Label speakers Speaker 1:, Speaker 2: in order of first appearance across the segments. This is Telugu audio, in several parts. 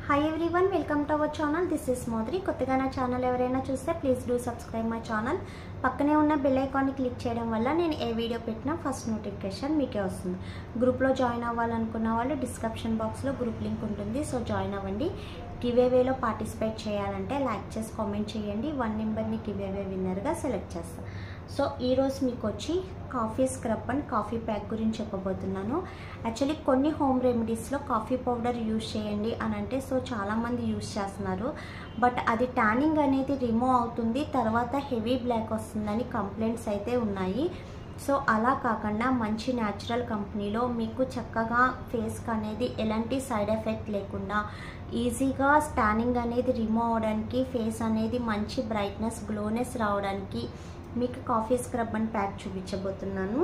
Speaker 1: Hi everyone, welcome to our channel. This is Modri. కొత్తగా నా ఛానల్ ఎవరైనా చూస్తే please do subscribe my channel. పక్కనే ఉన్న బెల్ ఐకాన్ని క్లిక్ చేయడం వల్ల నేను ఏ వీడియో పెట్టినా ఫస్ట్ నోటిఫికేషన్ మీకే వస్తుంది. గ్రూప్లో జాయిన్ అవ్వాలనుకున్న వాళ్ళు డిస్క్రిప్షన్ బాక్స్లో గ్రూప్ లింక్ ఉంటుంది, సో జాయిన్ అవ్వండి. గివేవేలో పార్టిసిపేట్ చేయాలంటే లైక్ చేసి కామెంట్ చేయండి. 1 నెంబర్ని గివేవే విన్నర్గా సెలెక్ట్ చేస్తాను. సో ఈరోజు మీకు వచ్చి coffee scrub and coffee pack గురించి చెప్పబోతున్నాను. యాక్చువల్లీ కొన్ని హోమ్ రెమెడీస్లో కాఫీ పౌడర్ యూజ్ చేయండి అని అంటే సో చాలామంది యూజ్ చేస్తున్నారు, బట్ అది ట్యానింగ్ అనేది రిమూవ్ అవుతుంది, తర్వాత హెవీ బ్లాక్ వస్తుందని కంప్లైంట్స్ అయితే ఉన్నాయి. సో అలా కాకుండా మంచి న్యాచురల్ కంపెనీలో మీకు చక్కగా ఫేస్కి అనేది ఎలాంటి సైడ్ ఎఫెక్ట్ లేకుండా ఈజీగా ట్యానింగ్ అనేది రిమూవ్ అవడానికి, ఫేస్ అనేది మంచి బ్రైట్నెస్ గ్లోనెస్ రావడానికి మీకు కాఫీ స్క్రబ్ అండ్ ప్యాక్ చూపించబోతున్నాను.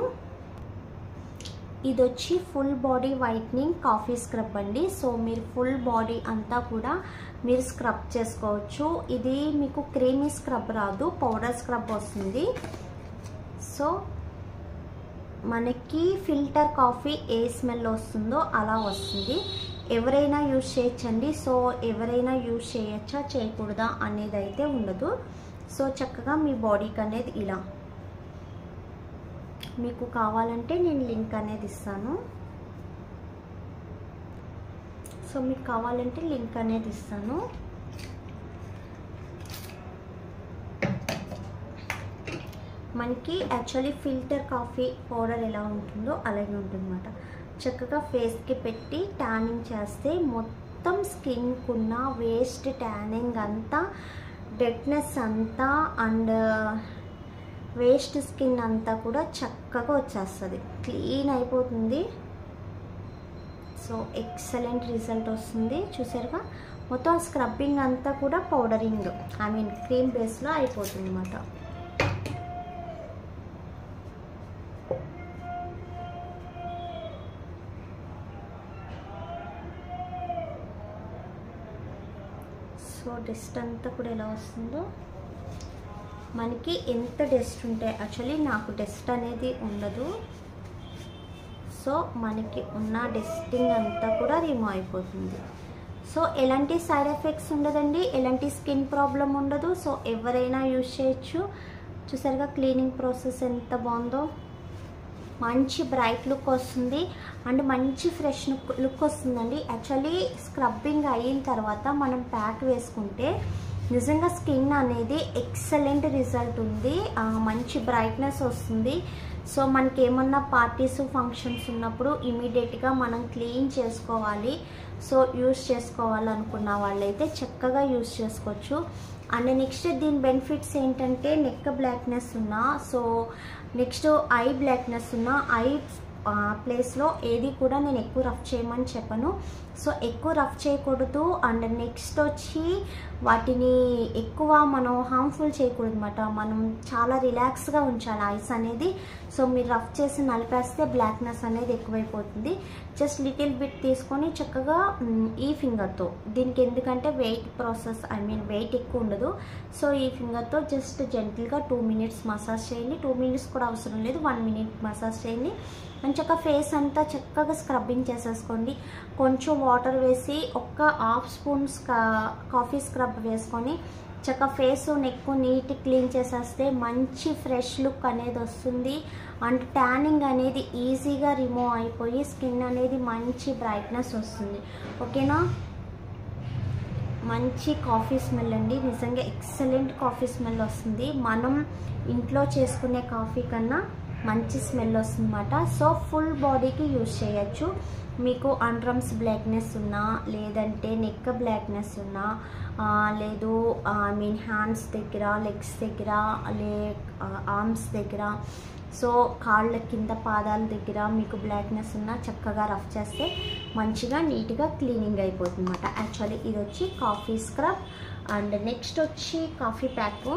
Speaker 1: ఇది వచ్చి full body whitening coffee scrub అండి. సో మీరు ఫుల్ బాడీ అంతా కూడా మీరు స్క్రబ్ చేసుకోవచ్చు. ఇది మీకు క్రీమీ స్క్రబ్ రాదు, పౌడర్ స్క్రబ్ వస్తుంది. సో మనకి ఫిల్టర్ కాఫీ ఏ స్మెల్ వస్తుందో అలా వస్తుంది. ఎవరైనా యూజ్ చేయొచ్చండి. సో ఎవరైనా యూజ్ చేయొచ్చా చేయకూడదా అనేది అయితే ఉండదు. సో చక్కగా మీ బాడీకి అనేది ఇలా మీకు కావాలంటే నేను లింక్ అనేది ఇస్తాను. సో మీకు కావాలంటే లింక్ అనేది ఇస్తాను. మనకి యాక్చువల్లీ ఫిల్టర్ కాఫీ పౌడర్ ఎలా ఉంటుందో అలాగే ఉంటుందన్నమాట. చక్కగా ఫేస్కి పెట్టి ట్యానింగ్ చేస్తే మొత్తం స్కిన్కున్న వేస్ట్ ట్యానింగ్ అంతా, డెడ్నెస్ అంతా అండ్ వేస్ట్ స్కిన్ అంతా కూడా చక్కగా వచ్చేస్తుంది, క్లీన్ అయిపోతుంది. సో ఎక్సలెంట్ రిజల్ట్ వస్తుంది. చూసారుగా మొత్తం స్క్రబ్బింగ్ అంతా కూడా పౌడరింగ్ క్రీమ్ బేస్లో అయిపోతుంది అన్నమాట. సో డస్ట్ అంతా కూడా ఎలా వస్తుందో, మనకి ఎంత డస్ట్ ఉంటే, యాక్చువల్లీ నాకు డస్ట్ అనేది ఉండదు. సో మనకి ఉన్న డస్టింగ్ అంతా కూడా రిమూవ్ అయిపోతుంది. సో ఎలాంటి సైడ్ ఎఫెక్ట్స్ ఉండదండి, ఎలాంటి స్కిన్ ప్రాబ్లం ఉండదు. సో ఎవరైనా యూజ్ చేయొచ్చు. చూసారుగా క్లీనింగ్ ప్రాసెస్ ఎంత బాగుందో, మంచి బ్రైట్ లుక్ వస్తుంది అండ్ మంచి ఫ్రెష్ లుక్ వస్తుందండి. యాక్చువల్లీ స్క్రబ్బింగ్ అయిన తర్వాత మనం ప్యాక్ వేసుకుంటే నిజంగా స్కిన్ అనేది ఎక్సలెంట్ రిజల్ట్ ఉంది, మంచి బ్రైట్నెస్ వస్తుంది. సో మనకి ఏమన్నా పార్టీస్ ఫంక్షన్స్ ఉన్నప్పుడు ఇమీడియట్గా మనం క్లీన్ చేసుకోవాలి, సో యూజ్ చేసుకోవాలనుకున్న వాళ్ళైతే చక్కగా యూజ్ చేసుకోవచ్చు. అండ్ నెక్స్ట్ దీని బెనిఫిట్స్ ఏంటంటే నెక్ బ్లాక్నెస్ ఉన్నా, సో నెక్స్ట్ ఐ బ్లాక్నెస్ ఉన్నా, ఐ ప్లేస్లో ఏది కూడా నేను ఎక్కువ రఫ్ చేయమని చెప్పను. సో ఎక్కువ రఫ్ చేయకూడదు. అండ్ నెక్స్ట్ వచ్చి వాటిని ఎక్కువ మనం హార్మ్ఫుల్ చేయకూడదు అనమాట. మనం చాలా రిలాక్స్గా ఉంచాలి ఐస్ అనేది. సో మీరు రఫ్ చేసి నలిపేస్తే బ్లాక్నెస్ అనేది ఎక్కువైపోతుంది. జస్ట్ లిటిల్ బిట్ తీసుకొని చక్కగా ఈ ఫింగర్తో, దీనికి ఎందుకంటే వెయిట్ ప్రాసెస్ వెయిట్ ఎక్కువ ఉండదు. సో ఈ ఫింగర్తో జస్ట్ జెంటిల్గా 2 మినిట్స్ మసాజ్ చేయండి. 2 మినిట్స్ కూడా అవసరం లేదు, 1 మినిట్ మసాజ్ చేయండి. మంచిగా ఫేస్ అంతా చక్కగా స్క్రబ్బింగ్ చేసేసుకోండి. కొంచెం వాటర్ వేసి ఒక 1/2 స్పూన్ కాఫీ స్క్రబ్ వేసుకొని చక్కగా ఫేస్ నెక్ నీట్ క్లీన్ చేసేస్తే మంచి ఫ్రెష్ లుక్ అనేది వస్తుంది. అండ్ ట్యానింగ్ అనేది ఈజీగా రిమూవ్ అయిపోయి స్కిన్ అనేది మంచి బ్రైట్నెస్ వస్తుంది. ఓకేనా? మంచి కాఫీ స్మెల్ అండి, నిజంగా ఎక్సలెంట్ కాఫీ స్మెల్ వస్తుంది. మనం ఇంట్లో చేసుకునే కాఫీ కన్నా మంచి స్మెల్ వస్తుంది అన్నమాట. సో ఫుల్ బాడీకి యూజ్ చేయొచ్చు. మీకు అండ్రమ్స్ బ్లాక్నెస్ ఉన్నా, లేదంటే నెక్ బ్లాక్నెస్ ఉన్నా, లేదు హ్యాండ్స్ దగ్గర, లెగ్స్ దగ్గర, ఆర్మ్స్ దగ్గర, సో కాళ్ళ కింద పాదాల దగ్గర మీకు బ్లాక్నెస్ ఉన్నా చక్కగా రఫ్ చేస్తే మంచిగా నీట్గా క్లీనింగ్ అయిపోతుంది అన్నమాట. యాక్చువల్లీ ఇది వచ్చి కాఫీ స్క్రబ్. అండ్ నెక్స్ట్ వచ్చి కాఫీ ప్యాక్.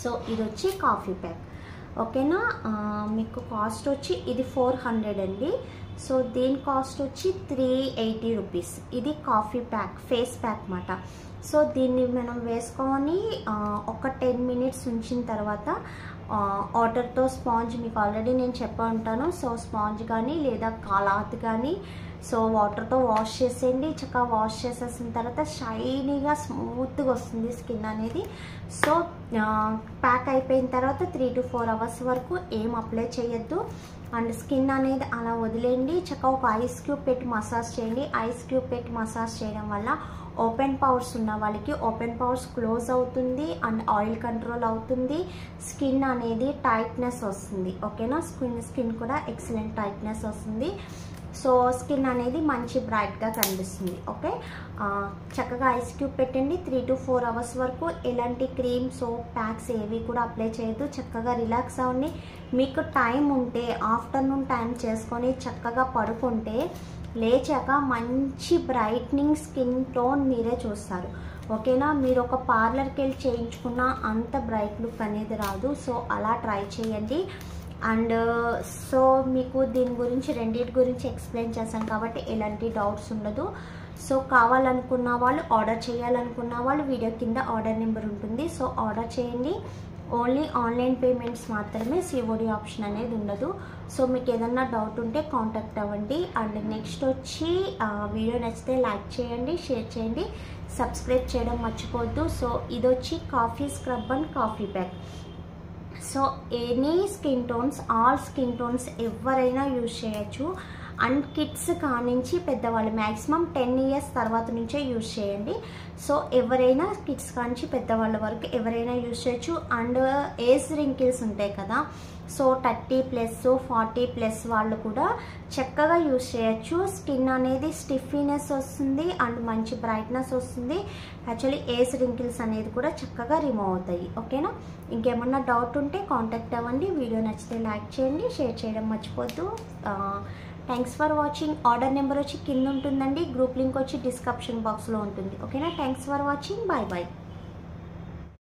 Speaker 1: సో ఇది వచ్చి కాఫీ ప్యాక్. ఓకేనా? మీకు కాస్ట్ వచ్చి ఇది 400 అండి. సో దీని కాస్ట్ వచ్చి 380 రూపీస్. ఇది కాఫీ ప్యాక్, ఫేస్ ప్యాక్ అన్నమాట. సో దీన్ని మనం వేసుకొని ఒక 10 మినిట్స్ ఉంచిన తర్వాత వాటర్తో స్పాంజ్ మీకు ఆల్రెడీ నేను చెప్పి ఉంటాను. సో స్పాంజ్ కానీ లేదా క్లాత్ కానీ సో వాటర్తో వాష్ చేసేయండి. చక్కగా వాష్ చేసేసిన తర్వాత షైనీగా స్మూత్గా వస్తుంది స్కిన్ అనేది. సో ప్యాక్ అయిపోయిన తర్వాత 3 to 4 అవర్స్ వరకు ఏం అప్లై చేయొద్దు. అండ్ స్కిన్ అనేది అలా వదిలేయండి. చక్కగా ఒక ఐస్ క్యూబ్ పెట్టి మసాజ్ చేయండి. ఐస్ క్యూబ్ పెట్టి మసాజ్ చేయడం వల్ల ఓపెన్ పవర్స్ ఉన్న వాళ్ళకి ఓపెన్ పవర్స్ క్లోజ్ అవుతుంది అండ్ ఆయిల్ కంట్రోల్ అవుతుంది. స్కిన్ అనేది టైట్నెస్ వస్తుంది. ఓకేనా, స్కిన్ కూడా ఎక్సలెంట్ టైట్నెస్ వస్తుంది. సో స్కిన్ అనేది మంచి బ్రైట్గా కనిపిస్తుంది. ఓకే, చక్కగా ఐస్ క్యూబ్ పెట్టండి. 3 to 4 అవర్స్ వరకు ఎలాంటి క్రీమ్, సోప్, ప్యాక్స్ ఏవి కూడా అప్లై చేయొద్దు. చక్కగా రిలాక్స్ అవ్వండి. మీకు టైం ఉంటే ఆఫ్టర్నూన్ టైం చేసుకొని చక్కగా పడుకుంటే లేచాక మంచి బ్రైట్నింగ్ స్కిన్ టోన్ మీరే చూస్తారు. ఓకేనా, మీరు ఒక పార్లర్కి వెళ్ళి చేయించుకున్న అంత బ్రైట్ లుక్ అనేది రాదు. సో అలా ట్రై చేయండి. అండ్ సో మీకు దీని గురించి రెండింటి గురించి ఎక్స్ప్లెయిన్ చేశాను కాబట్టి ఎలాంటి డౌట్స్ ఉండదు. సో కావాలనుకున్న వాళ్ళు, ఆర్డర్ చేయాలనుకున్న వాళ్ళు వీడియో కింద ఆర్డర్ నెంబర్ ఉంటుంది. సో ఆర్డర్ చేయండి. ఓన్లీ ఆన్లైన్ పేమెంట్స్ మాత్రమే, సిఓడి ఆప్షన్ అనేది ఉండదు. సో మీకు ఏదన్నా డౌట్ ఉంటే కాంటాక్ట్ అవ్వండి. అండ్ నెక్స్ట్ వచ్చి వీడియో నచ్చితే లైక్ చేయండి, షేర్ చేయండి, సబ్స్క్రైబ్ చేయడం మర్చిపోవద్దు. సో ఇది వచ్చి coffee scrub and coffee pack. So any skin tones, all skin tones ఎవరైనా యూజ్ చేయొచ్చు. అండ్ కిడ్స్ కానించి పెద్దవాళ్ళు మ్యాక్సిమం 10 years తర్వాత నుంచే యూజ్ చేయండి. సో ఎవరైనా కిడ్స్ కానించి పెద్దవాళ్ళ వరకు ఎవరైనా యూజ్ చేయొచ్చు. అండ్ ఏజ్ రింకిల్స్ ఉంటాయి కదా, సో 30+ 40+ వాళ్ళు కూడా చక్కగా యూజ్ చేయొచ్చు. స్కిన్ అనేది స్టిఫీనెస్ వస్తుంది అండ్ మంచి బ్రైట్నెస్ వస్తుంది. యాక్చువల్లీ ఏజ్ రింకిల్స్ అనేది కూడా చక్కగా రిమూవ్ అవుతాయి. ఓకేనా, ఇంకేమన్నా డౌట్ ఉంటే కాంటాక్ట్ అవ్వండి. వీడియో నచ్చితే లైక్ చేయండి, షేర్ చేయడం మర్చిపోద్దు. Thanks for watching. Order number వచ్చి కింద ఉంటుందండి. గ్రూప్ లింక్ వచ్చి డిస్క్రిప్షన్ బాక్స్లో ఉంటుంది. ఓకేనా, thanks for watching. Bye bye.